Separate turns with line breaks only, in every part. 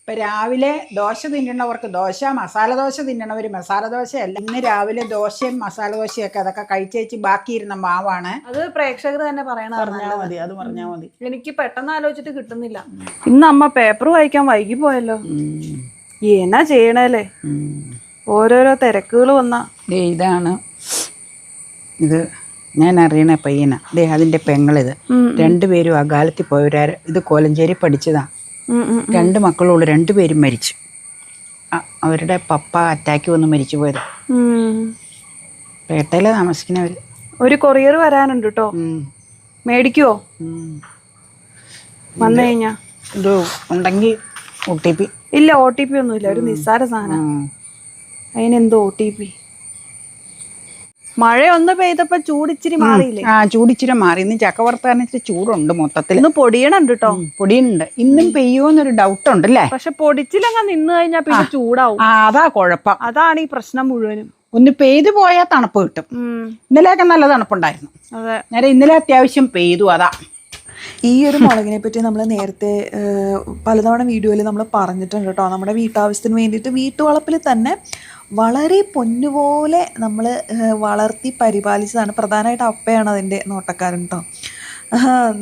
ഇപ്പം രാവിലെ ദോശ തിന്നണവർക്ക് ദോശ, മസാല ദോശ തിന്നണവർ മസാല ദോശയല്ല. ഇന്ന് രാവിലെ ദോശയും മസാല ദോശയൊക്കെ അതൊക്കെ കഴിച്ചേച്ച് ബാക്കിയിരുന്ന മാവാണ്.
അത് പ്രേക്ഷകർ തന്നെ
പറഞ്ഞാൽ മതി, അത് പറഞ്ഞാൽ മതി.
എനിക്ക് പെട്ടെന്ന് ആലോചിച്ചിട്ട് കിട്ടുന്നില്ല. ഇന്ന് അമ്മ പേപ്പർ വായിക്കാൻ വൈകി പോയല്ലോ. എന്നാ ചെയ്യണല്ലേ, ഓരോരോ തിരക്കുകൾ വന്നാ.
ഇതാണ് ഇത് ഞാൻ അറിയണ പയ്യനാ. അതിൻ്റെ പെങ്ങളിത്. രണ്ടുപേരും അകാലത്തിൽ പോയവരാ. ഇത് കോലഞ്ചേരി പഠിച്ചതാ. 2 മക്കളുള്ളൂ, 2 പേരും മരിച്ചു. അവരുടെ പപ്പ അറ്റാക്ക് വന്ന് മരിച്ചു പോയത്. പേട്ടയില് താമസിക്കുന്നവര്.
ഒരു കൊറിയർ വരാനുണ്ട് കേട്ടോ, മേടിക്കുവോ? വന്നു കഴിഞ്ഞാ
ഇത് ഉണ്ടെങ്കിൽ OTP.
ഇല്ല, OTP ഒന്നുമില്ല, ഒരു നിസ്സാര സാധനം. അതിനെന്തോ OTP? മഴ ഒന്ന് പെയ്തപ്പോ ചൂടിച്ചിരി മാറിയില്ലേ?
ചൂടിച്ചിരി മാറി. ഇന്ന് ചക്ക വറുത്താനിച്ച് ചൂടുണ്ട് മൊത്തത്തിൽ.
ഇന്ന് പൊടിയണുണ്ട് കേട്ടോ,
പൊടിയുണ്ട്. ഇന്നും പെയ്യോന്നൊരു ഡൗട്ട് ഉണ്ടല്ലേ.
പക്ഷെ പൊടിച്ചിലങ്ങ് നിന്ന് കഴിഞ്ഞാൽ പിന്നെ ചൂടാവും.
അതാ കുഴപ്പം.
അതാണ് ഈ പ്രശ്നം മുഴുവനും.
ഒന്ന് പെയ്തു പോയാൽ തണുപ്പ് കിട്ടും. ഇന്നലെയൊക്കെ നല്ല തണുപ്പുണ്ടായിരുന്നു.
അതെ,
നേരെ ഇന്നലെ അത്യാവശ്യം പെയ്തു. അതാ
ഈ ഒരു മുളകിനെ പറ്റി നമ്മൾ നേരത്തെ പലതവണ വീഡിയോയിൽ നമ്മൾ പറഞ്ഞിട്ടുണ്ട് കേട്ടോ. നമ്മുടെ വീട്ടാവശ്യത്തിന് വേണ്ടിയിട്ട് വീട്ടുവളപ്പിൽ തന്നെ വളരെ പൊന്നുപോലെ നമ്മൾ വളർത്തി പരിപാലിച്ചതാണ്. പ്രധാനമായിട്ട് അപ്പയാണ് അതിൻ്റെ നോട്ടക്കാരൻ കേട്ടോ.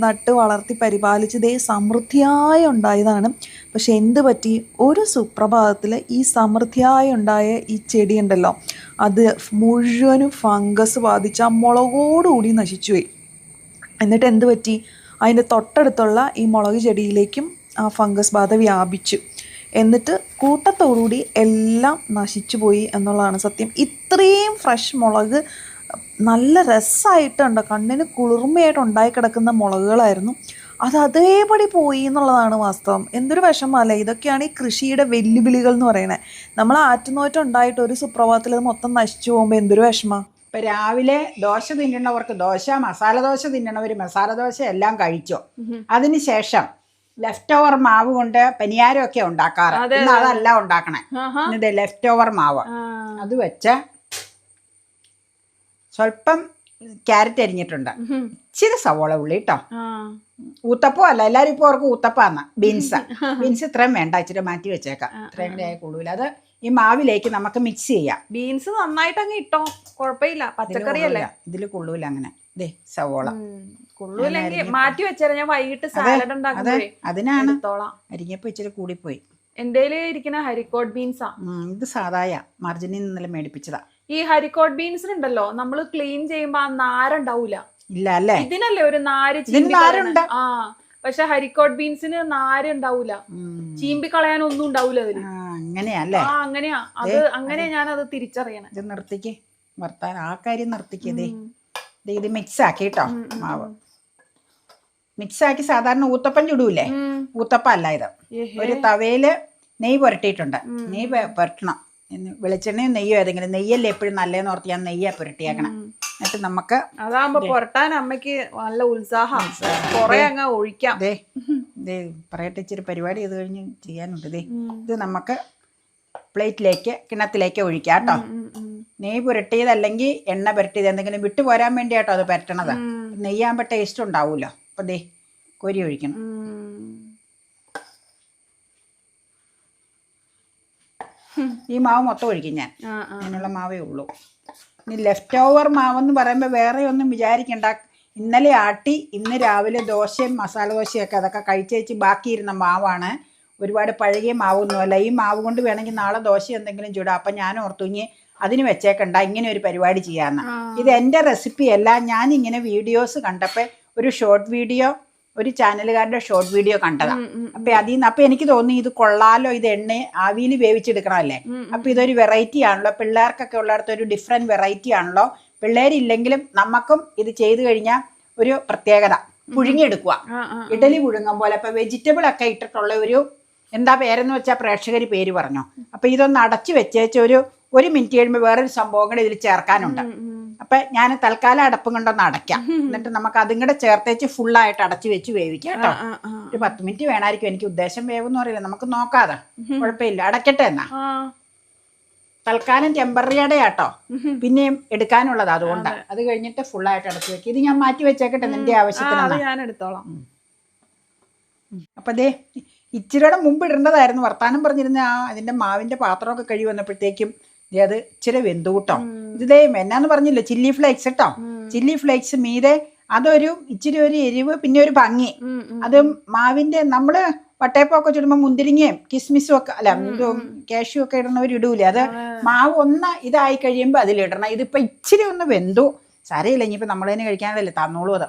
നട്ട് വളർത്തി പരിപാലിച്ച് ഇതേ സമൃദ്ധിയായി ഉണ്ടായതാണ്. പക്ഷെ എന്ത് പറ്റി, ഒരു സുപ്രഭാതത്തിൽ ഈ സമൃദ്ധിയായി ഉണ്ടായ ഈ ചെടി ഉണ്ടല്ലോ, അത് മുഴുവനും ഫംഗസ് ബാധിച്ച് ആ മുളകോടുകൂടി നശിച്ചുപോയി. എന്നിട്ട് എന്ത് പറ്റി, അതിൻ്റെ തൊട്ടടുത്തുള്ള ഈ മുളക് ചെടിയിലേക്കും ആ ഫംഗസ് ബാധ വ്യാപിച്ചു. എന്നിട്ട് കൂട്ടത്തോടുകൂടി എല്ലാം നശിച്ചു പോയി എന്നുള്ളതാണ് സത്യം. ഇത്രയും ഫ്രഷ് മുളക് നല്ല രസമായിട്ടുണ്ട്, കണ്ണിന് കുളിർമയായിട്ട് ഉണ്ടായി കിടക്കുന്ന മുളകുകളായിരുന്നു. അത് അതേപടി പോയി എന്നുള്ളതാണ് വാസ്തവം. എന്തൊരു വിഷമമല്ലേ. ഇതൊക്കെയാണ് ഈ കൃഷിയുടെ വെല്ലുവിളികൾ എന്ന് പറയുന്നത്. നമ്മൾ ആറ്റുനോറ്റം ഉണ്ടായിട്ട് ഒരു സുപ്രഭാതത്തിൽ അത് മൊത്തം നശിച്ചു പോകുമ്പോൾ എന്തൊരു വിഷമമാണ്.
ഇപ്പം രാവിലെ ദോശ തിന്നണവർക്ക് ദോശ, മസാല ദോശ തിന്നണവർ മസാല ദോശ എല്ലാം കഴിച്ചോ. അതിനുശേഷം ലെഫ്റ്റ് ഓവർ മാവ് കൊണ്ട് പനിയാരമൊക്കെ ഉണ്ടാക്കാറ്. ഇന്ന് അതല്ല ഉണ്ടാക്കണേ. ഇത് ലെഫ്റ്റ് ഓവർ മാവ്. അത് വെച്ച് സ്വല്പം ക്യാരറ്റ് അരിഞ്ഞിട്ടുണ്ട്, ഇച്ചിരി സവോള ഉള്ളി കേട്ടോ. ഊത്തപ്പം അല്ല, എല്ലാവരും ഇപ്പോൾ അവർക്ക് ഊത്തപ്പാന്ന്. ബീൻസ് ഇത്രയും വേണ്ട, ഇച്ചിരി മാറ്റി വെച്ചേക്കാം. ഇത്രയും കൂടെ ആയി കൊള്ളൂല. അത് ഈ മാവിലേക്ക് നമുക്ക് മിക്സ് ചെയ്യാം.
ബീൻസ് നന്നായിട്ട് അങ്ങ് ഇട്ടോ, കുഴപ്പമില്ല, പച്ചക്കറി അല്ലേ.
ഇതിൽ കൊള്ളൂല അങ്ങനെ. സവോള
കൊള്ളൂല്ലെങ്കിൽ മാറ്റി വെച്ചാൽ ഞാൻ വൈകിട്ട് സാലഡ് ഉണ്ടാക്കുന്നത്.
അതിനാണ് അരിഞ്ഞപ്പോ ഇച്ചിരി കൂടിപ്പോയി.
എന്റെ ഇരിക്കുന്ന ഹരിക്കോട്ട് ബീൻസാ.
ഇത് സാധായ മാർജിനിൽ നിന്നെല്ലാം മേടിപ്പിച്ചതാ.
ഈ ഹരിക്കോട്ട് ബീൻസിനുണ്ടല്ലോ, നമ്മള് ക്ലീൻ ചെയ്യുമ്പോ ആ നാരുണ്ടാവൂല.
ഇല്ല അല്ലേ?
ഇതിനല്ലേ ഒരു നാര്. പക്ഷെ ഹരിക്കോട്ട് ബീൻസിന് നാര് ഉണ്ടാവൂല, ചീമ്പി കളയാനൊന്നും ഉണ്ടാവൂല അതില്.
അങ്ങനെയല്ലേ?
അങ്ങനെയാ. അങ്ങനെയാ ഞാനത് തിരിച്ചറിയണേ.
ഇത് നിർത്തിക്കേ, വർത്താൻ ആ കാര്യം നിർത്തിക്കേ. ഇത് മിക്സ് ആക്കി കേട്ടോ. മാവ് മിക്സ് ആക്കി സാധാരണ ഊത്തപ്പം ചുടൂലേ, ഊത്തപ്പം അല്ല ഇത്. ഒരു തവയില് നെയ്യ് പുരട്ടിയിട്ടുണ്ട്. നെയ്യ് പുരട്ടണം. വെളിച്ചെണ്ണയും നെയ്യോ ഏതെങ്കിലും. നെയ്യല്ലേ എപ്പോഴും നല്ലതെന്ന് ഓർത്ത് ഞാൻ നെയ്യാ പുരട്ടിയാക്കണം. എന്നിട്ട് നമുക്ക്
അതാകുമ്പോ പുരട്ടാൻ അമ്മയ്ക്ക് നല്ല ഉത്സാഹം, കൊറേ അങ്ങ് ഒഴിക്കാം.
പറയട്ടെ, ഇച്ചിരി പരിപാടി ചെയ്ത് കഴിഞ്ഞ് ചെയ്യാനുണ്ട്. ഇത് നമുക്ക് പ്ലേറ്റിലേക്ക്, കിണ്ണത്തിലേക്ക് ഒഴിക്കാം കേട്ടോ. നെയ്യ് പുരട്ടിയതല്ലെങ്കിൽ എണ്ണ പുരട്ടിയത് എന്തെങ്കിലും വിട്ടു പോരാൻ വേണ്ടിയാട്ടോ അത് പുരട്ടണത്. നെയ്യാകുമ്പോൾ ടേസ്റ്റ് ഉണ്ടാവൂല്ലോ. അപ്പൊ കോരി ഒഴിക്കണം. ഈ മാവ് മൊത്തം ഒഴിക്കും ഞാൻ. അതിനുള്ള മാവേ ഉള്ളൂ. ഇനി ലെഫ്റ്റ് ഓവർ മാവെന്ന് പറയുമ്പോൾ വേറെ ഒന്നും വിചാരിക്കണ്ട. ഇന്നലെ ആട്ടി ഇന്ന് രാവിലെ ദോശയും മസാല ദോശയൊക്കെ അതൊക്കെ കഴിച്ചേച്ച് ബാക്കിയിരുന്ന മാവാണ്. ഒരുപാട് പഴകിയ മാവൊന്നുമല്ല. ഈ മാവ് കൊണ്ട് വേണമെങ്കിൽ നാളെ ദോശ എന്തെങ്കിലും ചൂടാം. അപ്പം ഞാൻ ഓർത്തു ഇനി അതിന് വെച്ചേക്കണ്ട, ഇങ്ങനെ ഒരു പരിപാടി ചെയ്യാമെന്ന്. ഇത് എൻ്റെ റെസിപ്പിയല്ല. ഞാനിങ്ങനെ വീഡിയോസ് കണ്ടപ്പോൾ ഒരു ഷോർട്ട് വീഡിയോ, ഒരു ചാനലുകാരുടെ ഷോർട്ട് വീഡിയോ കണ്ടതാ. അപ്പൊ അതിൽ നിന്ന് അപ്പൊ എനിക്ക് തോന്നി ഇത് കൊള്ളാലോ, ഇത് എണ്ണ ആവിയിൽ വേവിച്ചെടുക്കണമല്ലേ. അപ്പൊ ഇതൊരു വെറൈറ്റി ആണല്ലോ, പിള്ളേർക്കൊക്കെ ഉള്ളിടത്ത് ഒരു ഡിഫറെന്റ് വെറൈറ്റി ആണല്ലോ. പിള്ളേരില്ലെങ്കിലും നമുക്കും ഇത് ചെയ്തു കഴിഞ്ഞാൽ ഒരു പ്രത്യേകത. പുഴുങ്ങിയെടുക്കുക, ഇഡലി പുഴുങ്ങും പോലെ. അപ്പൊ വെജിറ്റബിൾ ഒക്കെ ഇട്ടിട്ടുള്ള ഒരു എന്താ പേരെന്ന് വെച്ചാൽ പ്രേക്ഷകർ പേര് പറഞ്ഞോ. അപ്പൊ ഇതൊന്ന് അടച്ചു വെച്ചേച്ച് ഒരു മിനിറ്റ് കഴിയുമ്പോൾ വേറൊരു സംഭവം കൂടെ ഇതിൽ ചേർക്കാനുണ്ട്. അപ്പൊ ഞാൻ തൽക്കാലം അടപ്പും കൊണ്ടൊന്ന് അടയ്ക്കാം. എന്നിട്ട് നമുക്ക് അതും കൂടെ ചേർത്തേച്ച് ഫുള്ളായിട്ട് അടച്ചു വെച്ച് വേവിക്കാം കേട്ടോ. ഒരു 10 മിനിറ്റ് വേണമായിരിക്കും. എനിക്ക് ഉദ്ദേശം വേവെന്ന് പറയില്ല, നമുക്ക് നോക്കാതെ. കുഴപ്പമില്ല, അടയ്ക്കട്ടെ എന്നാ. തൽക്കാലം ടെമ്പററിയുടെ ആട്ടോ, പിന്നെയും എടുക്കാനുള്ളത്. അതുകൊണ്ട് അത് കഴിഞ്ഞിട്ട് ഫുള്ളായിട്ട് അടച്ചു വെക്കും. ഇത് ഞാൻ മാറ്റി വെച്ചേക്കട്ടെ നിന്റെ ആവശ്യത്തിന്.
ഞാൻ എടുത്തോളാം.
അപ്പൊ ഇച്ചിരിയുടെ മുമ്പ് ഇടേണ്ടതായിരുന്നു. വർത്താനം പറഞ്ഞിരുന്ന അതിൻ്റെ മാവിൻ്റെ പാത്രമൊക്കെ കഴുകി വന്നപ്പോഴത്തേക്കും അത് ഇച്ചിരി വെന്തു കൂട്ടോ. ഇതേ എന്നാന്ന് പറഞ്ഞില്ല, ചില്ലി ഫ്ലേക്സ് കേട്ടോ. ചില്ലി ഫ്ലേക്സ് മീതെ അതൊരു ഇച്ചിരി ഒരു എരിവ്, പിന്നെ ഒരു ഭംഗി. അത് മാവിൻ്റെ നമ്മള് വട്ടയപ്പൊക്കെ ചുടുമ്പോൾ മുന്തിരിങ്ങയും കിസ്മിസും ഒക്കെ അല്ല കാഷ്യൂ ഒക്കെ ഇടുന്നവർ ഇടൂലേ, അത് മാവ് ഒന്ന് ഇതായി കഴിയുമ്പോൾ അതിലിടണം. ഇതിപ്പോ ഇച്ചിരി ഒന്ന് വെന്തു, സാരയില്ല, ഇനിയിപ്പോ നമ്മളതിന് കഴിക്കാനല്ലേ തന്നോളൂ. അത്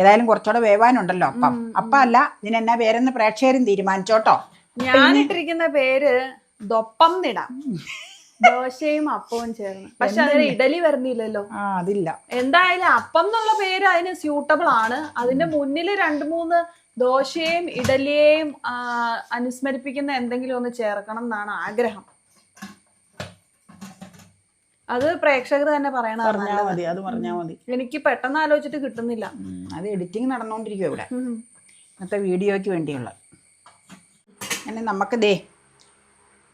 ഏതായാലും കുറച്ചുകൂടെ വേവാനുണ്ടല്ലോ. അപ്പം അല്ല, ഇതിനെന്നാ പേരെന്ന് പ്രേക്ഷകരും തീരുമാനിച്ചോട്ടോ.
ഞാനിട്ടിരിക്കുന്ന പേര് ദൊപ്പം നിടാം, ദോശയും അപ്പവും ചേർന്ന്. പക്ഷെ അതിന് ഇഡലി വരുന്നില്ലല്ലോ.
അതില്ല.
എന്തായാലും അപ്പം എന്നുള്ള പേര് അതിന് സ്യൂട്ടബിൾ ആണ്. അതിന്റെ മുന്നിൽ 2-3 ദോശയും ഇഡലിയെയും അനുസ്മരിപ്പിക്കുന്ന എന്തെങ്കിലും ഒന്ന് ചേർക്കണം എന്നാണ് ആഗ്രഹം. അത് പ്രേക്ഷകർ തന്നെ പറയണ.
അത് പറഞ്ഞാൽ മതി.
എനിക്ക് പെട്ടെന്ന് ആലോചിച്ചിട്ട് കിട്ടുന്നില്ല.
അത് എഡിറ്റിംഗ് നടന്നുകൊണ്ടിരിക്കും ഇവിടെ, ഇന്നത്തെ വീഡിയോയ്ക്ക് വേണ്ടിയുള്ള. അങ്ങനെ നമുക്ക്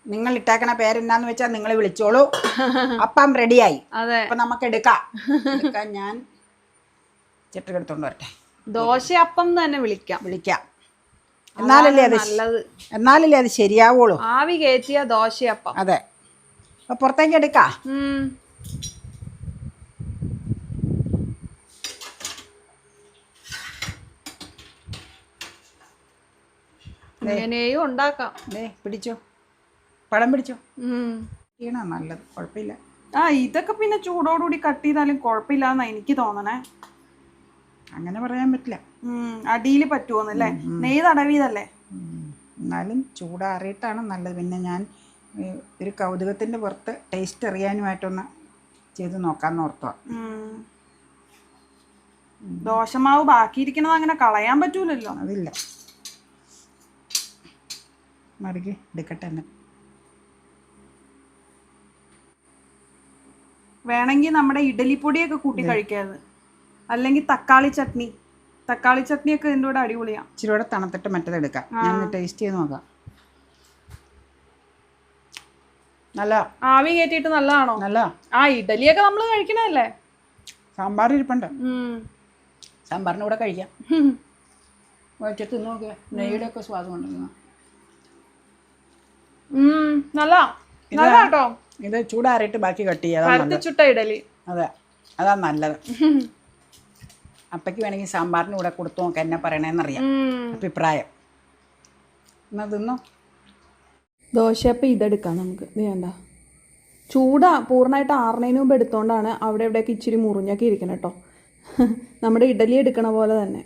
നിങ്ങൾ ഇട്ടാക്കണ പേരെന്നാന്ന് വെച്ചാൽ നിങ്ങൾ വിളിച്ചോളൂ. അപ്പം റെഡിയായി. അപ്പൊ നമുക്ക് എടുക്കാം. ഞാൻ ചെട്ടെടുത്തോണ്ട് വരട്ടെ.
ദോശയപ്പം തന്നെ വിളിക്കാം.
എന്നാലല്ലേ അത് ശരിയാവുള്ളൂ.
ആവി കയറ്റിയ ദോശയപ്പം.
അതെ. അപ്പൊ പുറത്തേക്ക് എടുക്കാം.
ഇങ്ങനെയും ഉണ്ടാക്കാം.
പിടിച്ചോ, പഴം പിടിച്ചോ. ഈണ നല്ലത്, കുഴപ്പമില്ല.
ഇതൊക്കെ പിന്നെ ചൂടോടുകൂടി കട്ട് ചെയ്താലും കുഴപ്പമില്ലാന്നാ എനിക്ക് തോന്നണേ.
അങ്ങനെ പറയാൻ പറ്റില്ല.
അടിയിൽ പറ്റുമോന്നല്ലേ, നെയ്യ് തടവിയതല്ലേ.
എന്നാലും ചൂടാറിയിട്ടാണ് നല്ലത്. പിന്നെ ഞാൻ ഒരു കൗതുകത്തിന്റെ പുറത്ത് ടേസ്റ്റ് അറിയാനുമായിട്ടൊന്ന് ചെയ്ത് നോക്കാന്ന് ഓർത്തോ.
ദോശമാവ് ബാക്കിയിരിക്കണത് അങ്ങനെ കളയാൻ പറ്റൂലല്ലോ.
അതില്ല, മറുകി എടുക്കട്ടെ. തന്നെ
വേണമെങ്കിൽ നമ്മുടെ ഇഡലിപ്പൊടിയൊക്കെ കൂട്ടി കഴിക്കാത്, അല്ലെങ്കിൽ തക്കാളി ചട്നിയൊക്കെ ഇതിൻ്റെ കൂടെ അടിപൊളിയാണ്.
ഇച്ചിരി കൂടെ തണുത്തിട്ട് മറ്റത് എടുക്കാം. ഞാൻ ടേസ്റ്റ് ചെയ്ത് നോക്കാം. നല്ല
ആവി കയറ്റിയിട്ട് നല്ലതാണോ?
നല്ല.
ഇഡലിയൊക്കെ നമ്മൾ കഴിക്കണല്ലേ.
സാമ്പാർ ഇരിപ്പുണ്ട്, സാമ്പാറിന് കൂടെ കഴിക്കാം. വെച്ചിട്ട് നോക്കിയാ നെയ്യുടെ ഒക്കെ സ്വാദം കൊണ്ടിരുന്ന
നല്ലതാട്ടോ.
ഇത് ചൂടാറിയിട്ട് ബാക്കി കട്ട് ചെയ്യാം.
ചുട്ട ഇഡലി.
അതെ, അതാ നല്ലത്. അപ്പയ്ക്ക് വേണമെങ്കിൽ സാമ്പാറിന് കൂടെ കൊടുത്തു നോക്കാം എന്നാ പറയണേന്നറിയാം അഭിപ്രായം. എന്നാ തിന്നോ.
ദോശയപ്പം ഇതെടുക്കാം നമുക്ക്. വേണ്ട, ചൂടാ പൂർണ്ണമായിട്ട് ആറുന്നതിന് മുമ്പ് എടുത്തോണ്ടാണ് അവിടെ എവിടെയൊക്കെ ഇച്ചിരി മുറിഞ്ഞൊക്കെ ഇരിക്കണം കേട്ടോ. നമ്മുടെ ഇഡലി എടുക്കണ പോലെ തന്നെ.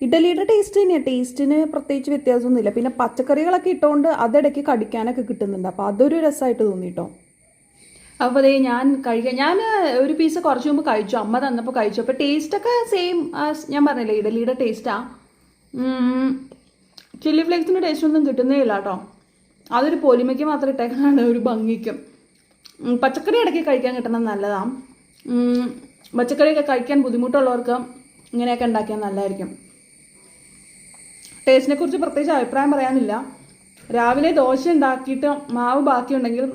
ഇഡലിയുടെ ടേസ്റ്റ് തന്നെയാണ്, ടേസ്റ്റിന് പ്രത്യേകിച്ച് വ്യത്യാസമൊന്നുമില്ല. പിന്നെ പച്ചക്കറികളൊക്കെ ഇട്ടുകൊണ്ട് അതിടയ്ക്ക് കടിക്കാനൊക്കെ കിട്ടുന്നുണ്ട്. അപ്പോൾ അതൊരു രസമായിട്ട് തോന്നിട്ടോ. അപ്പോൾ അതേ ഞാൻ ഒരു പീസ് കുറച്ച് മുമ്പ് കഴിച്ചു, അമ്മ തന്നപ്പോൾ കഴിച്ചു. അപ്പോൾ ടേസ്റ്റൊക്കെ സെയിം ഞാൻ പറഞ്ഞില്ലേ, ഇഡലിയുടെ ടേസ്റ്റാണ്. ചില്ലി ഫ്ലേക്സിൻ്റെ ടേസ്റ്റ് ഒന്നും കിട്ടുന്നേ ഇല്ല കേട്ടോ. അതൊരു പൊലിമയ്ക്ക് മാത്രം ഇട്ടേക്കാനാണ്, ഒരു ഭംഗിക്കും. പച്ചക്കറി ഇടയ്ക്ക് കഴിക്കാൻ കിട്ടണം നല്ലതാണ്. പച്ചക്കറിയൊക്കെ കഴിക്കാൻ ബുദ്ധിമുട്ടുള്ളവർക്ക് ഇങ്ങനെയൊക്കെ ഉണ്ടാക്കിയാൽ നല്ലതായിരിക്കും. ടേസ്റ്റിനെ കുറിച്ച് പ്രത്യേകിച്ച് അഭിപ്രായം പറയാനില്ല. രാവിലെ ദോശ ഉണ്ടാക്കിയിട്ട് മാവ് ബാക്കിയുണ്ടെങ്കിൽ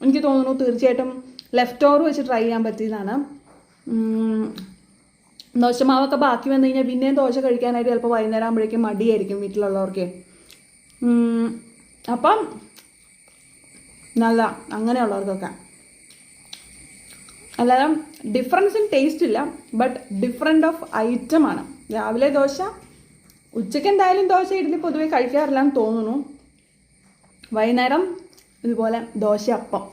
എനിക്ക് തോന്നുന്നു തീർച്ചയായിട്ടും ലെഫ്റ്റ് ഓവർ വെച്ച് ട്രൈ ചെയ്യാൻ പറ്റിയതാണ്. ദോശമാവൊക്കെ ബാക്കി വന്നു കഴിഞ്ഞാൽ പിന്നെയും ദോശ കഴിക്കാനായിട്ട് ചിലപ്പോൾ വൈകുന്നേരം ആകുമ്പോഴേക്കും മടിയായിരിക്കും വീട്ടിലുള്ളവർക്ക്. അപ്പം നല്ല അങ്ങനെയുള്ളവർക്കൊക്കെ. അല്ലാതെ ഡിഫറൻസ് ഇൻ ടേസ്റ്റ് ഇല്ല, ബട്ട് ഡിഫറെൻ്റ് ഓഫ് ഐറ്റമാണ്. രാവിലെ ദോശ, ഉച്ചയ്ക്ക് എന്തായാലും ദോശ ഇഡ്ഡലി പൊതുവെ കഴിക്കാറില്ലാന്ന് തോന്നുന്നു. വൈകുന്നേരം ഇതുപോലെ ദോശ അപ്പം.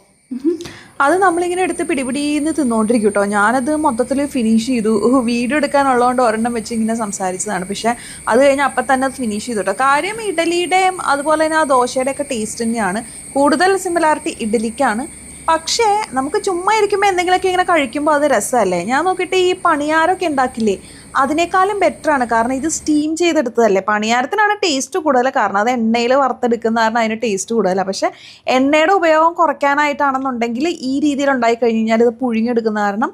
അത് നമ്മളിങ്ങനെ എടുത്ത് പിടിപിടിന്ന് തിന്നുകൊണ്ടിരിക്കും കേട്ടോ. ഞാനത് മൊത്തത്തിൽ ഫിനിഷ് ചെയ്തു. വീഡിയോ എടുക്കാനുള്ളതുകൊണ്ട് ഒരെണ്ണം വെച്ച് ഇങ്ങനെ സംസാരിച്ചതാണ്. പക്ഷേ അത് കഴിഞ്ഞ് അപ്പം തന്നെ അത് ഫിനിഷ് ചെയ്തു കേട്ടോ. കാര്യം ഇഡലിയുടെയും അതുപോലെ തന്നെ ആ ദോശയുടെയൊക്കെ ടേസ്റ്റ് തന്നെയാണ്. കൂടുതൽ സിമിലാരിറ്റി ഇഡലിക്കാണ്. പക്ഷേ നമുക്ക് ചുമ്മാ ഇരിക്കുമ്പോൾ എന്തെങ്കിലുമൊക്കെ ഇങ്ങനെ കഴിക്കുമ്പോൾ അത് രസമല്ലേ. ഞാൻ നോക്കിയിട്ട് ഈ പണിയാരമൊക്കെ ഉണ്ടാക്കില്ലേ, അതിനേക്കാളും ബെറ്ററാണ്. കാരണം ഇത് സ്റ്റീം ചെയ്തെടുത്തതല്ലേ. പണിയാരത്തിനാണ് ടേസ്റ്റ് കൂടുതൽ, കാരണം അത് എണ്ണയിൽ വറുത്തെടുക്കുന്ന കാരണം അതിന് ടേസ്റ്റ് കൂടുതലാണ്. പക്ഷേ എണ്ണയുടെ ഉപയോഗം കുറയ്ക്കാനായിട്ടാണെന്നുണ്ടെങ്കിൽ ഈ രീതിയിൽ ഉണ്ടായി കഴിഞ്ഞ് കഴിഞ്ഞാൽ ഇത് പുഴുങ്ങിയെടുക്കുന്ന കാരണം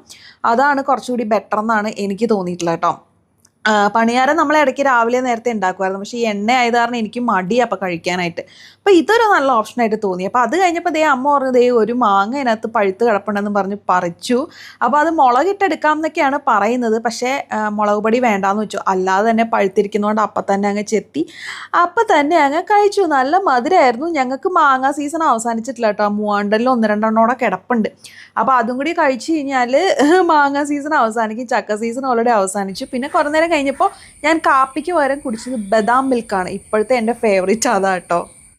അതാണ് കുറച്ചുകൂടി ബെറ്റർ എന്നാണ് എനിക്ക് തോന്നിയിട്ടുള്ളത് കേട്ടോ. പണിയാരം നമ്മൾ ഇടയ്ക്ക് രാവിലെ നേരത്തെ ഉണ്ടാക്കുമായിരുന്നു. പക്ഷേ ഈ എണ്ണ ആയത് കാരണം എനിക്ക് മടി അപ്പം കഴിക്കാനായിട്ട്. അപ്പോൾ ഇതൊരു നല്ല ഓപ്ഷനായിട്ട് തോന്നി. അപ്പോൾ അത് കഴിഞ്ഞപ്പോൾ അമ്മ പറഞ്ഞു ഒരു മാങ്ങ അതിനകത്ത് പഴുത്ത് കിടപ്പുണ്ടെന്ന് പറഞ്ഞ് പറിച്ചു. അപ്പോൾ അത് മുളകിട്ടെടുക്കാം എന്നൊക്കെയാണ് പറയുന്നത്. പക്ഷേ മുളക് പൊടി വേണ്ടാന്ന് വെച്ചു. അല്ലാതെ തന്നെ പഴുത്തിരിക്കുന്നതുകൊണ്ട് അപ്പം തന്നെ അങ്ങ് ചെത്തി അപ്പം തന്നെ അങ്ങ് കഴിച്ചു. നല്ല മധുരമായിരുന്നു. ഞങ്ങൾക്ക് മാങ്ങ സീസൺ അവസാനിച്ചിട്ടില്ല കേട്ടോ. മൂവാണ്ടലിൽ 1-2 കിടപ്പുണ്ട്. അപ്പോൾ അതും കൂടി കഴിച്ചു കഴിഞ്ഞാൽ മാങ്ങ സീസൺ അവസാനിക്കും. ചക്ക സീസൺ ഓൾറെഡി അവസാനിച്ചു. പിന്നെ കുറേ നേരം കഴിഞ്ഞപ്പോൾ ഞാൻ കാപ്പിക്ക് പകരം കുടിച്ചത് ബദാം മിൽക്കാണ്. ഇപ്പോഴത്തെ എൻ്റെ ഫേവറേറ്റ് അതാ കേട്ടോ.